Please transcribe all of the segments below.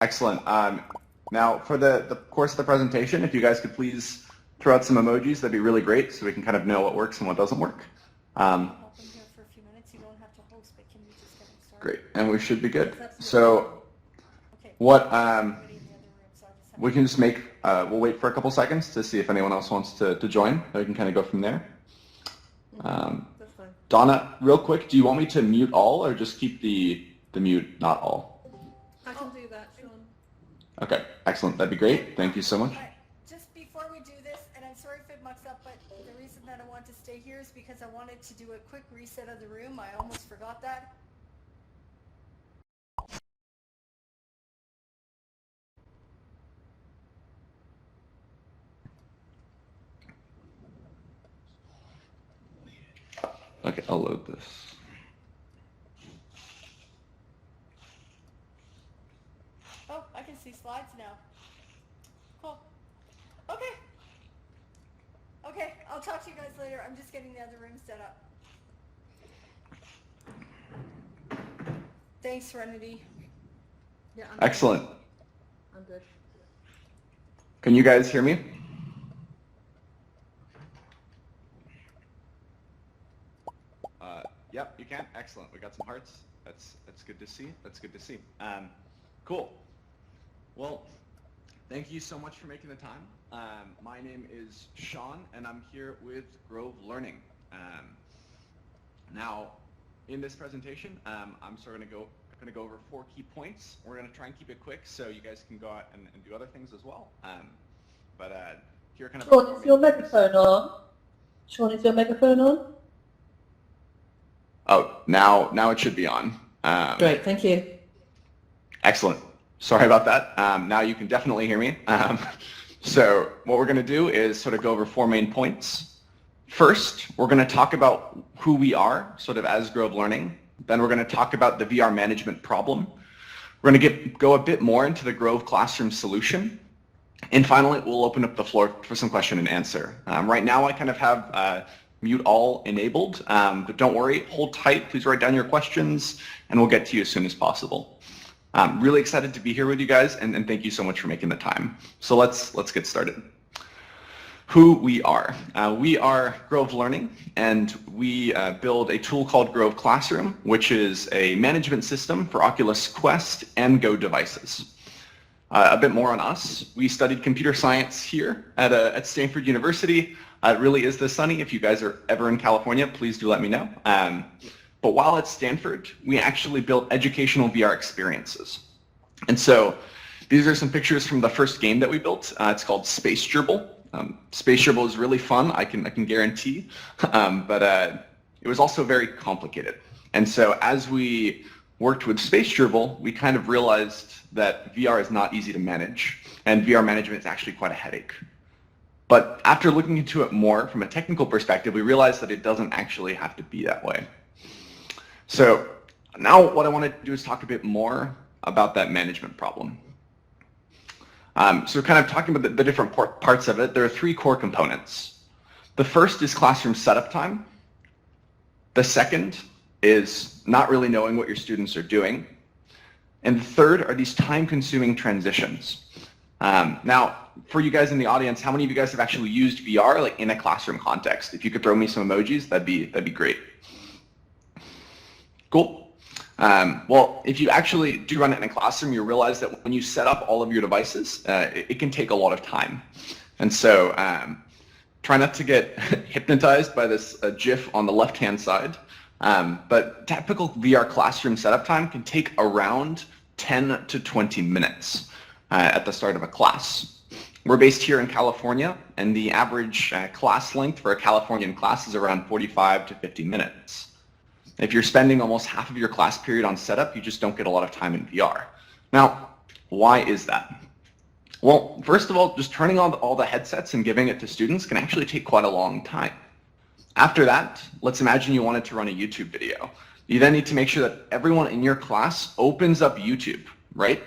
Excellent. Now, for the course of the presentation, if you guys could please throw out some emojis, that'd be really great, so we can kind of know what works and what doesn't work. Help them here for a few minutes. You don't have to host, but can we just get them started? Great, and we should be good. So, what we can just make, we'll wait for a couple seconds to see if anyone else wants to join. We can kind of go from there. That's fine. Donna, real quick, do you want me to mute all or just keep the mute not all? I can do that, Sean. Okay, excellent. That'd be great. Thank you so much. Just before we do this, and I'm sorry if it mucks up, but the reason that I want to stay here is because I wanted to do a quick reset of the room. I almost forgot that. Okay, I'll load this. Oh, I can see slides now. Cool. Okay. Okay, I'll talk to you guys later. I'm just getting the other room set up. Thanks, Serenity. Yeah, Excellent. I'm good. Can you guys hear me? Yep, you can. Excellent. We got some hearts. That's good to see. That's good to see. Cool. Well, thank you so much for making the time. My name is Sean, and I'm here with Grove Learning. Now, in this presentation, I'm sort of going to go over 4 key points. We're going to try and keep it quick so you guys can go out and do other things as well. Here are kind of Sean, is your microphone on? Sean, is your microphone on? Oh, now it should be on. Great, thank you. Excellent. Sorry about that. Now you can definitely hear me. So what we're going to do is sort of go over 4 main points. First, we're going to talk about who we are, sort of as Grove Learning. Then we're going to talk about the VR management problem. We're going to go a bit more into the Grove Classroom solution. And finally, we'll open up the floor for some question and answer. Right now, I kind of have mute all enabled, but don't worry, hold tight, please write down your questions, and we'll get to you as soon as possible. I'm really excited to be here with you guys, and thank you so much for making the time. So let's get started. Who we are. We are Grove Learning, and we build a tool called Grove Classroom, which is a management system for Oculus Quest and Go devices. A bit more on us. We studied computer science here at Stanford University. It really is this sunny. If you guys are ever in California, please do let me know. But while at Stanford, we actually built educational VR experiences. And so these are some pictures from the first game that we built. It's called Space Gerbil. Space Gerbil is really fun, I can guarantee. But it was also very complicated. And so as we worked with Space Gerbil, we kind of realized that VR is not easy to manage, and VR management is actually quite a headache. But after looking into it more from a technical perspective, we realized that it doesn't actually have to be that way. So now what I want to do is talk a bit more about that management problem. So kind of talking about the different parts of it, there are 3 core components. The first is classroom setup time. The second is not really knowing what your students are doing. And the third are these time-consuming transitions. Now, for you guys in the audience, how many of you guys have actually used VR like in a classroom context? If you could throw me some emojis, that'd be great. Cool. Well, if you actually do run it in a classroom, you realize that when you set up all of your devices, it can take a lot of time. And so try not to get hypnotized by this GIF on the left-hand side. But typical VR classroom setup time can take around 10 to 20 minutes at the start of a class. We're based here in California, and the average class length for a Californian class is around 45 to 50 minutes. If you're spending almost half of your class period on setup, you just don't get a lot of time in VR. Now, why is that? Well, first of all, just turning on all the headsets and giving it to students can actually take quite a long time. After that, let's imagine you wanted to run a YouTube video. You then need to make sure that everyone in your class opens up YouTube, right?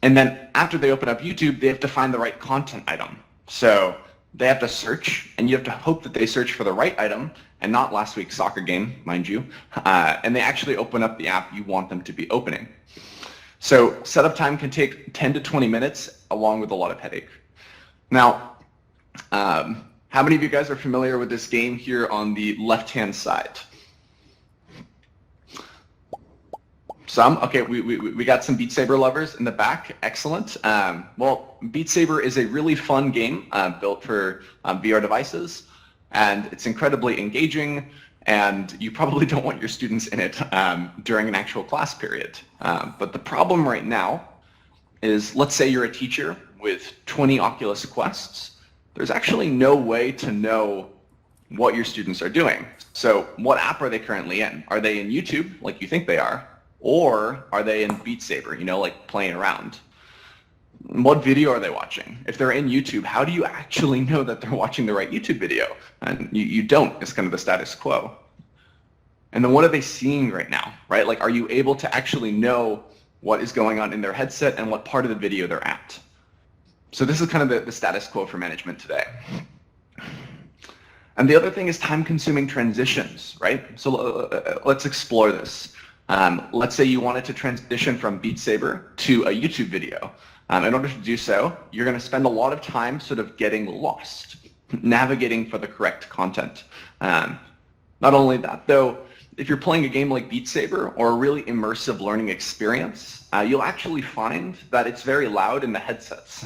And then after they open up YouTube, they have to find the right content item. So they have to search, and you have to hope that they search for the right item and not last week's soccer game, mind you, and they actually open up the app you want them to be opening. So setup time can take 10 to 20 minutes along with a lot of headache. Now, how many of you guys are familiar with this game here on the left-hand side? Some? Okay, we got some Beat Saber lovers in the back. Excellent. Well, Beat Saber is a really fun game built for VR devices, and it's incredibly engaging, and you probably don't want your students in it during an actual class period. But the problem right now is, let's say you're a teacher with 20 Oculus Quests. There's actually no way to know what your students are doing. So what app are they currently in? Are they in YouTube, like you think they are? Or are they in Beat Saber, you know, like playing around? What video are they watching? If they're in YouTube, how do you actually know that they're watching the right YouTube video? And you don't. It's kind of the status quo. And then what are they seeing right now, right? Like, are you able to actually know what is going on in their headset and what part of the video they're at? So this is kind of the status quo for management today. And the other thing is time-consuming transitions, right? So let's explore this. Let's say you wanted to transition from Beat Saber to a YouTube video. In order to do so, you're going to spend a lot of time sort of getting lost, navigating for the correct content. Not only that, though, if you're playing a game like Beat Saber or a really immersive learning experience, you'll actually find that it's very loud in the headsets.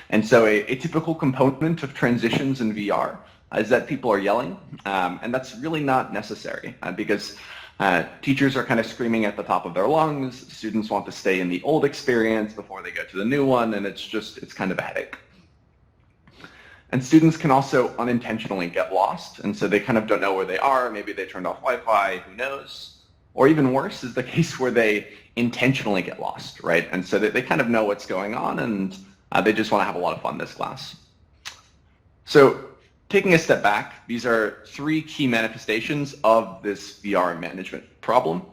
And so a typical component of transitions in VR is that people are yelling, and that's really not necessary because teachers are kind of screaming at the top of their lungs. Students want to stay in the old experience before they go to the new one, and it's kind of a headache. And students can also unintentionally get lost, and so they kind of don't know where they are. Maybe they turned off Wi-Fi, who knows? Or even worse is the case where they intentionally get lost, right? And so they kind of know what's going on, and they just want to have a lot of fun this class. So taking a step back, these are three key manifestations of this VR management problem.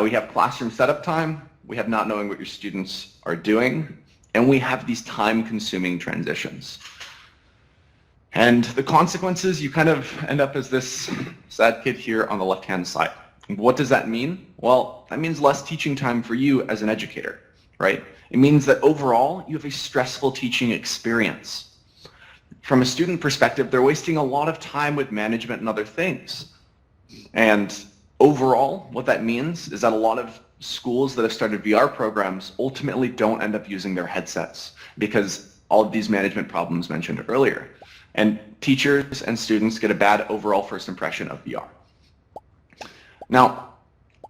We have classroom setup time, we have not knowing what your students are doing, and we have these time-consuming transitions. And the consequences, you kind of end up as this sad kid here on the left-hand side. What does that mean? Well, that means less teaching time for you as an educator, right? It means that overall, you have a stressful teaching experience. From a student perspective, they're wasting a lot of time with management and other things. And overall, what that means is that a lot of schools that have started VR programs ultimately don't end up using their headsets because all of these management problems mentioned earlier. And teachers and students get a bad overall first impression of VR. Now,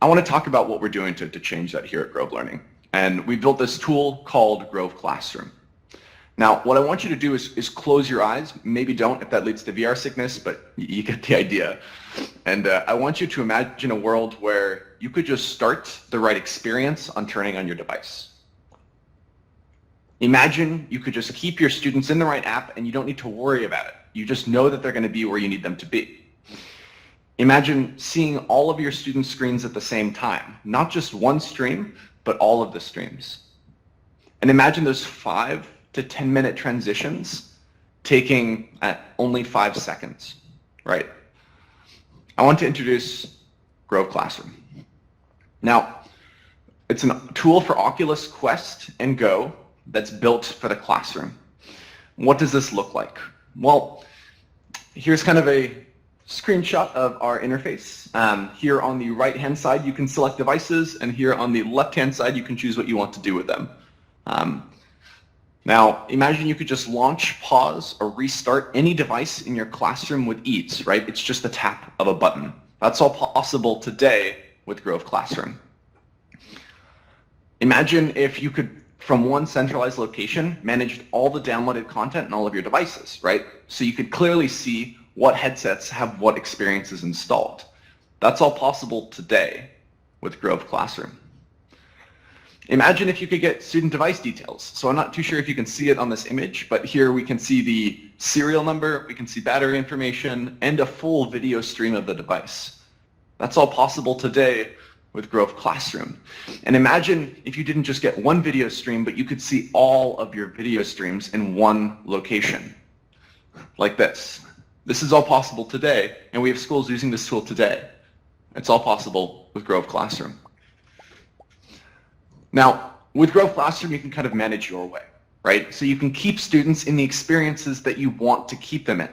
I want to talk about what we're doing to change that here at Grove Learning. And we built this tool called Grove Classroom. Now, what I want you to do is close your eyes. Maybe don't if that leads to VR sickness, but you get the idea. And I want you to imagine a world where you could just start the right experience on turning on your device. Imagine you could just keep your students in the right app and you don't need to worry about it. You just know that they're going to be where you need them to be. Imagine seeing all of your students' screens at the same time, not just one stream, but all of the streams. And imagine those 5 to 10-minute transitions taking only 5 seconds, right? I want to introduce Grove Classroom. Now, it's a tool for Oculus Quest and Go that's built for the classroom. What does this look like? Well, here's kind of a screenshot of our interface. Here on the right-hand side, you can select devices, and here on the left-hand side, you can choose what you want to do with them. Now, imagine you could just launch, pause, or restart any device in your classroom with ease, right? It's just a tap of a button. That's all possible today with Grove Classroom. Imagine if you could, from one centralized location, manage all the downloaded content on all of your devices, right? So you could clearly see what headsets have what experiences installed. That's all possible today with Grove Classroom. Imagine if you could get student device details. So I'm not too sure if you can see it on this image, but here we can see the serial number, we can see battery information, and a full video stream of the device. That's all possible today with Grove Classroom. And imagine if you didn't just get one video stream, but you could see all of your video streams in one location, like this. This is all possible today, and we have schools using this tool today. It's all possible with Grove Classroom. Now, with Grove Classroom, you can kind of manage your way, right? So you can keep students in the experiences that you want to keep them in,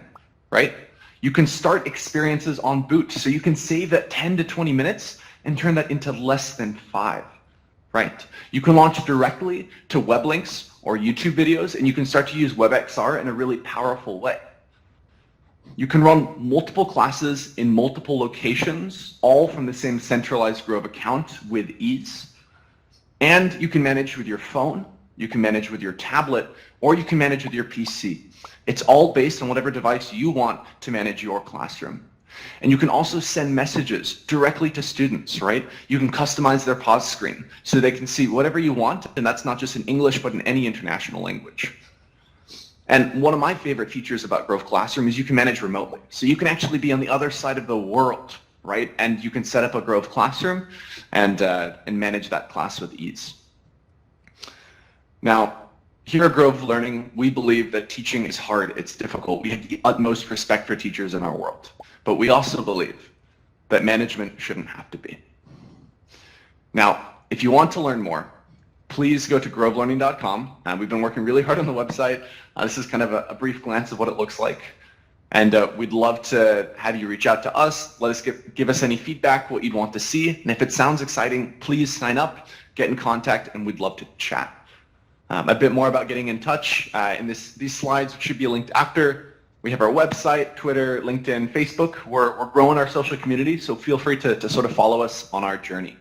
right? You can start experiences on boot, so you can save that 10 to 20 minutes and turn that into less than 5, right? You can launch directly to web links or YouTube videos, and you can start to use WebXR in a really powerful way. You can run multiple classes in multiple locations, all from the same centralized Grove account with ease. And you can manage with your phone, you can manage with your tablet, or you can manage with your PC. It's all based on whatever device you want to manage your classroom. And you can also send messages directly to students, right? You can customize their pause screen so they can see whatever you want, and that's not just in English, but in any international language. And one of my favorite features about Grove Classroom is you can manage remotely. So you can actually be on the other side of the world, right? And you can set up a Grove Classroom and manage that class with ease. Now, here at Grove Learning, we believe that teaching is hard, it's difficult. We have the utmost respect for teachers in our world. But we also believe that management shouldn't have to be. Now, if you want to learn more, please go to grovelearning.com. We've been working really hard on the website. This is kind of a brief glance of what it looks like. And we'd love to have you reach out to us. Let us give us any feedback, what you'd want to see. And if it sounds exciting, please sign up, get in contact, and we'd love to chat. A bit more about getting in touch. These slides should be linked after. We have our website, Twitter, LinkedIn, Facebook. We're growing our social community, so feel free to sort of follow us on our journey.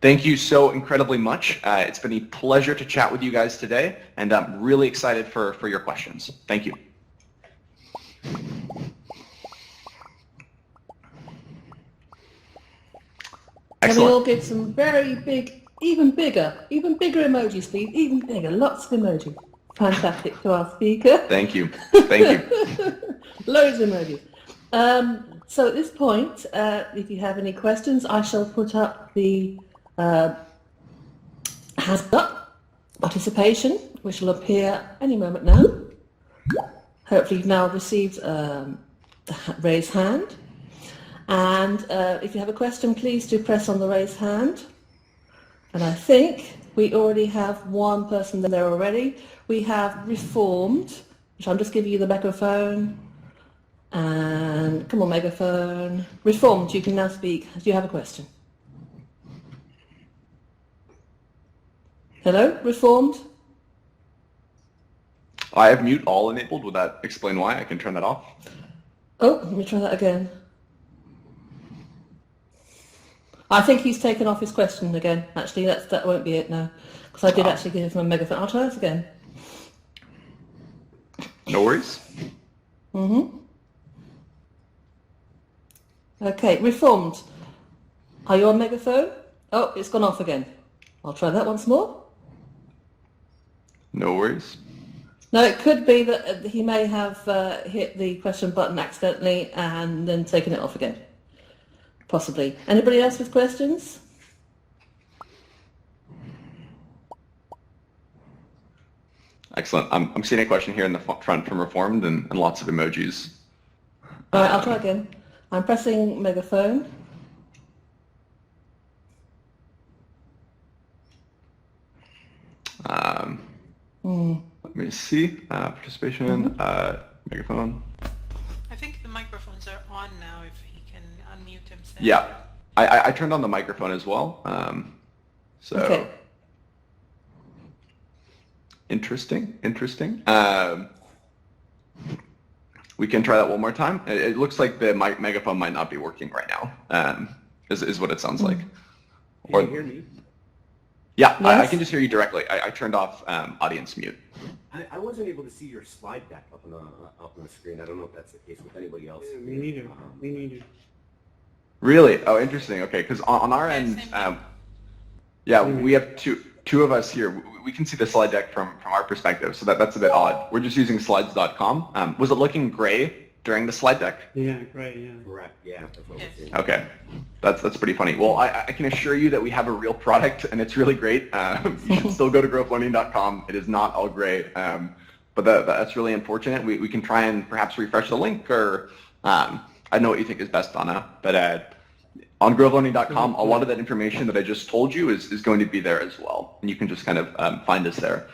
Thank you so incredibly much. It's been a pleasure to chat with you guys today, and I'm really excited for your questions. Thank you. Can we all give some very big, even bigger emojis, please? Even bigger, lots of emojis. Fantastic to our speaker. Thank you. Thank you. Loads of emojis. So at this point, if you have any questions, I shall put up the hands up participation, which will appear any moment now. Hopefully you've now received the raise hand. And if you have a question, please do press on the raise hand. And I think we already have one person there already. We have Reformed, which I'm just giving you the microphone. And come on, megaphone. Reformed, you can now speak. Do you have a question? Hello, Reformed? I have mute all enabled. Would that explain why? I can turn that off. Oh, let me try that again. I think he's taken off his question again. Actually, that won't be it now, because I did actually give him a megaphone. I'll try that again. No worries. Okay, Reformed. Are you on megaphone? Oh, it's gone off again. I'll try that once more. No worries. No, it could be that he may have hit the question button accidentally and then taken it off again. Possibly. Anybody else with questions? Excellent. I'm seeing a question here in the front from Reformed and lots of emojis. All right, I'll try again. I'm pressing megaphone. Let me see. Participation, megaphone. I think the microphones are on now if he can unmute himself. Yeah, I turned on the microphone as well. So Okay. Interesting. We can try that one more time. It looks like the megaphone might not be working right now. Is what it sounds like. Can you hear me? Yeah, Yes. I can just hear you directly. I turned off audience mute. I wasn't able to see your slide deck up on the screen. I don't know if that's the case with anybody else. Yeah, me neither. Me neither. Really? Oh, interesting. Okay, because on our end, yeah, we have two of us here. We can see the slide deck from our perspective, so that's a bit odd. We're just using slides.com. Was it looking gray during the slide deck? Yeah, right, yeah. Correct. Yeah, that's what we're seeing. Okay, that's pretty funny. Well, I can assure you that we have a real product, and it's really great. You should still go to grovelearning.com. It is not all gray, but that's really unfortunate. We can try and perhaps refresh the link, or I don't know what you think is best, Donna, but on grovelearning.com, a lot of that information that I just told you is going to be there as well. And you can just kind of find us there.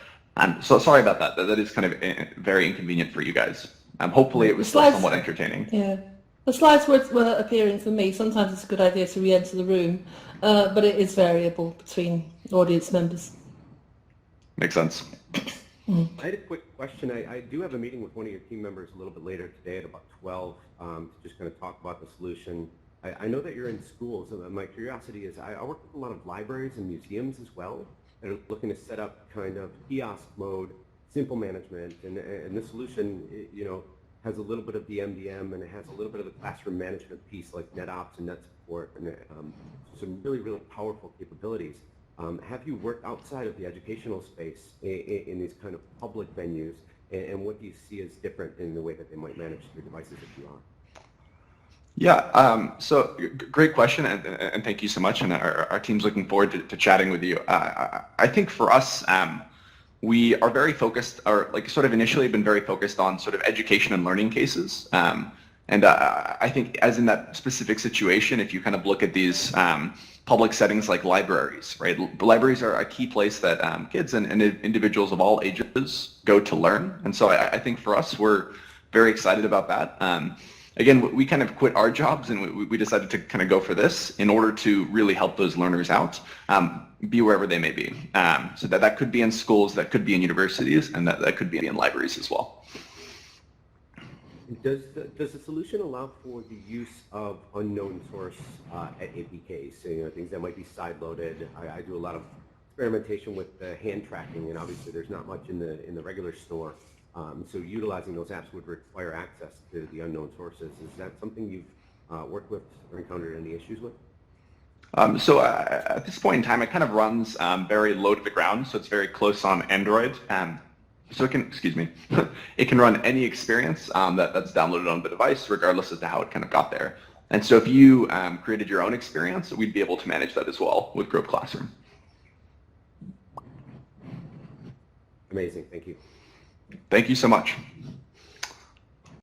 So sorry about that. That is kind of very inconvenient for you guys. Hopefully it was still somewhat entertaining. Yeah. The slides were appearing for me. Sometimes it's a good idea to re-enter the room, but it is variable between audience members. Makes sense. I had a quick question. I do have a meeting with one of your team members a little bit later today at about 12 to just kind of talk about the solution. I know that you're in schools, and my curiosity is I work with a lot of libraries and museums as well that are looking to set up kind of kiosk mode, simple management, and this solution, you know, has a little bit of the MDM and it has a little bit of the classroom management piece like NetOps and NetSupport and some really, really powerful capabilities. Have you worked outside of the educational space in these kind of public venues, and what do you see as different in the way that they might manage their devices if you are? Yeah, so great question, and thank you so much, and our team's looking forward to chatting with you. I think for us, we are very focused, or like sort of initially been very focused on sort of education and learning cases. And I think as in that specific situation, if you kind of look at these public settings like libraries, right? Libraries are a key place that kids and individuals of all ages go to learn. And so I think for us, we're very excited about that. Again, we kind of quit our jobs and we decided to kind of go for this in order to really help those learners out, be wherever they may be. So that could be in schools, that could be in universities, and that could be in libraries as well. Does the solution allow for the use of unknown source at APKs? So, you know, things that might be side-loaded. I do a lot of experimentation with hand tracking, and obviously there's not much in the regular store. So utilizing those apps would require access to the unknown sources. Is that something you've worked with or encountered any issues with? So at this point in time, it kind of runs very low to the ground, so it's very close on Android. So it can, excuse me, it can run any experience that's downloaded on the device, regardless as to how it kind of got there. And so if you created your own experience, we'd be able to manage that as well with Grove Classroom. Amazing, thank you. Thank you so much.